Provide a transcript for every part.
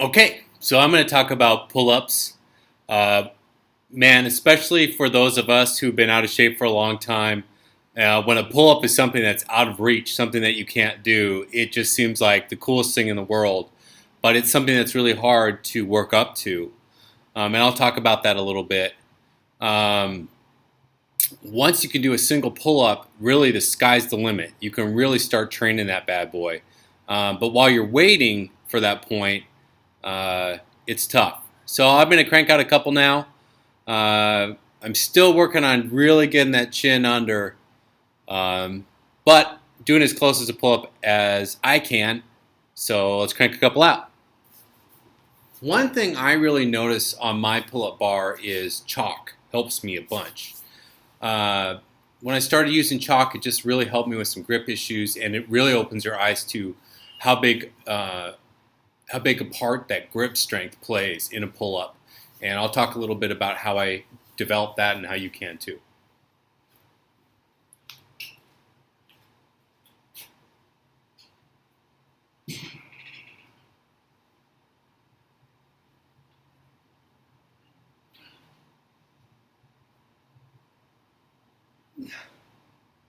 Okay, so I'm going to talk about pull-ups. Uh, Man, especially for those of us who've been out of shape for a long time, when a pull-up is something that's out of reach, something that you can't do, it just seems like the coolest thing in the world. But it's something that's really hard to work up to. And I'll talk about that a little bit. Um, Once you can do a single pull-up, really the sky's the limit. You can really start training that bad boy. But while you're waiting for that point, it's tough. So I'm going to crank out a couple now. I'm still working on really getting that chin under, but doing as close as a pull-up as I can. So let's crank a couple out. One thing I really notice on my pull-up bar is chalk. Helps me a bunch. When I started using chalk, it just really helped me with some grip issues, and it really opens your eyes to how big a part that grip strength plays in a pull-up. And I'll talk a little bit about how I developed that and how you can too.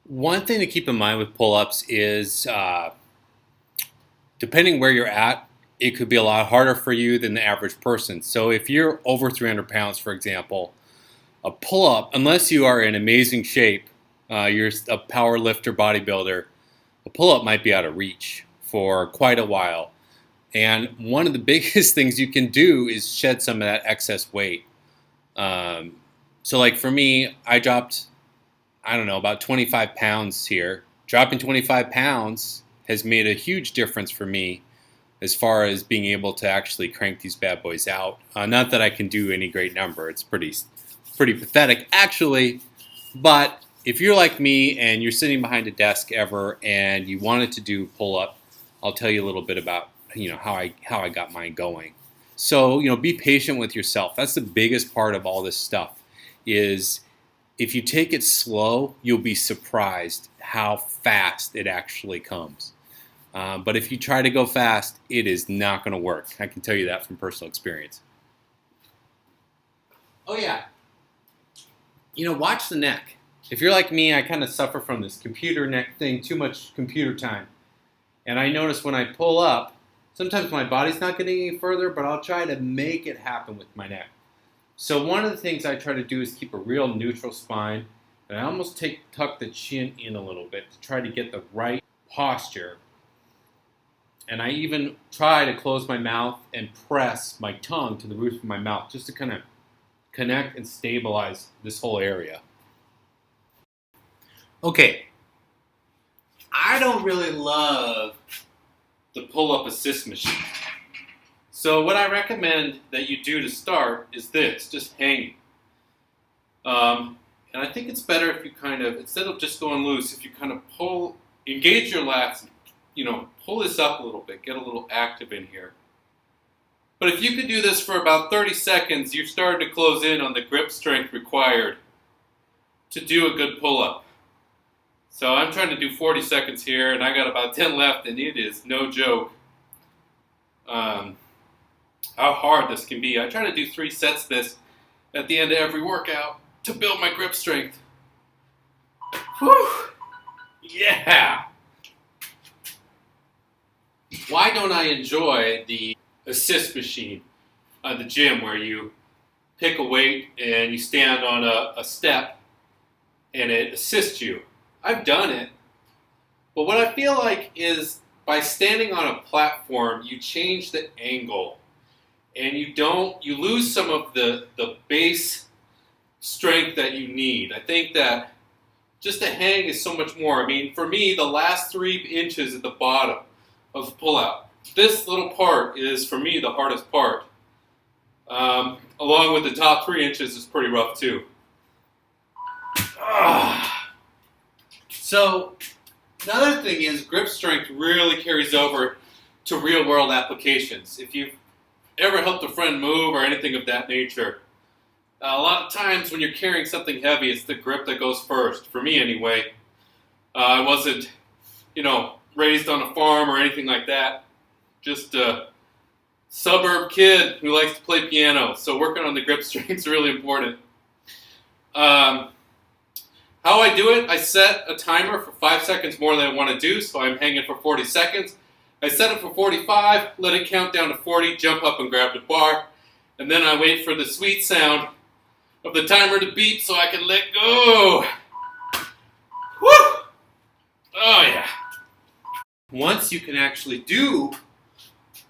One thing to keep in mind with pull-ups is depending where you're at, it could be a lot harder for you than the average person. So if you're over 300 pounds, for example, a pull-up, unless you are in amazing shape, you're a power lifter, bodybuilder, a pull-up might be out of reach for quite a while. And one of the biggest things you can do is shed some of that excess weight. So like for me, I dropped, I don't know, about 25 pounds here. Dropping 25 pounds has made a huge difference for me as far as being able to actually crank these bad boys out. Not that I can do any great number. It's pretty pathetic, actually. But if you're like me and you're sitting behind a desk ever and you wanted to do pull-up, I'll tell you a little bit about how I got mine going. So be patient with yourself. That's the biggest part of all this stuff. Is if you take it slow, you'll be surprised how fast it actually comes. But if you try to go fast, it is not going to work. I can tell you that from personal experience. Oh yeah. Watch the neck. If you're like me, I kind of suffer from this computer neck thing, too much computer time. And I notice when I pull up, sometimes my body's not getting any further, but I'll try to make it happen with my neck. So one of the things I try to do is keep a real neutral spine, and I almost tuck the chin in a little bit to try to get the right posture. And I even try to close my mouth and press my tongue to the roof of my mouth just to kind of connect and stabilize this whole area. Okay, I don't really love the pull-up assist machine. So what I recommend that you do to start is this, just hanging. And I think it's better if you kind of, instead of just going loose, if you kind of engage your lats, pull this up a little bit, get a little active in here. But if you could do this for about 30 seconds, you're starting to close in on the grip strength required to do a good pull-up. So I'm trying to do 40 seconds here, and I got about 10 left, and it is no joke how hard this can be. I try to do 3 sets of this at the end of every workout to build my grip strength. Whew! Yeah! Why don't I enjoy the assist machine at the gym where you pick a weight and you stand on a step and it assists you? I've done it. But what I feel like is by standing on a platform, you change the angle and you lose some of the base strength that you need. I think that just the hang is so much more. I mean, for me, the last 3 inches at the bottom of the pull-out, this little part is, for me, the hardest part. Along with the top 3 inches is pretty rough, too. So, another thing is grip strength really carries over to real-world applications. If you've ever helped a friend move or anything of that nature, a lot of times when you're carrying something heavy, it's the grip that goes first. For me, anyway. I wasn't, raised on a farm or anything like that. Just suburb kid who likes to play piano, so working on the grip strength is really important. How I do it, I set a timer for 5 seconds more than I want to do, so I'm hanging for 40 seconds. I set it for 45, let it count down to 40, jump up and grab the bar, and then I wait for the sweet sound of the timer to beep so I can let go. Woo! Oh yeah. Once you can actually do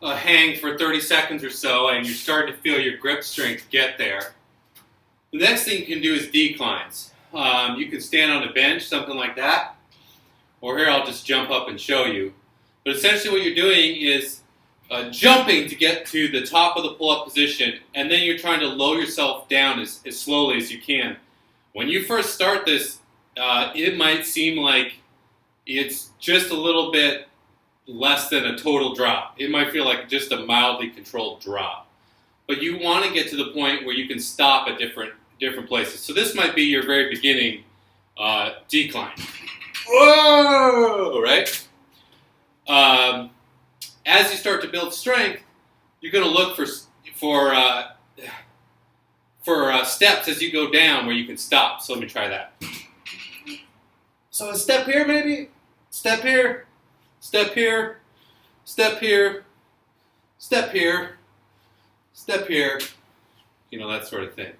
a hang for 30 seconds or so and you're starting to feel your grip strength get there, the next thing you can do is declines. You can stand on a bench, something like that, or here I'll just jump up and show you. But essentially what you're doing is jumping to get to the top of the pull-up position, and then you're trying to lower yourself down as slowly as you can. When you first start this, it might seem like it's just a little bit less than a total drop. It might feel like just a mildly controlled drop. But you want to get to the point where you can stop at different places. So this might be your very beginning decline. Whoa! Right? As you start to build strength, you're going to look for steps as you go down where you can stop. So let me try that. So a step here, maybe. Step here. Step here. Step here. Step here. Step here. You know, that sort of thing.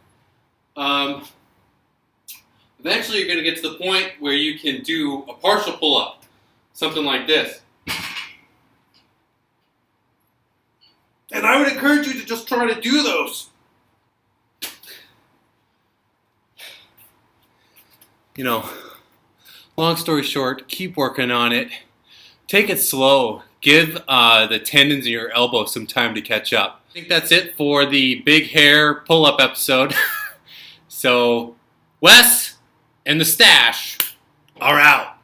Eventually, you're going to get to the point where you can do a partial pull-up, something like this. And I would encourage you to just try to do those. You know, long story short, keep working on it. Take it slow. Give the tendons in your elbow some time to catch up. I think that's it for the big hair pull-up episode. So, Wes and the Stache are out.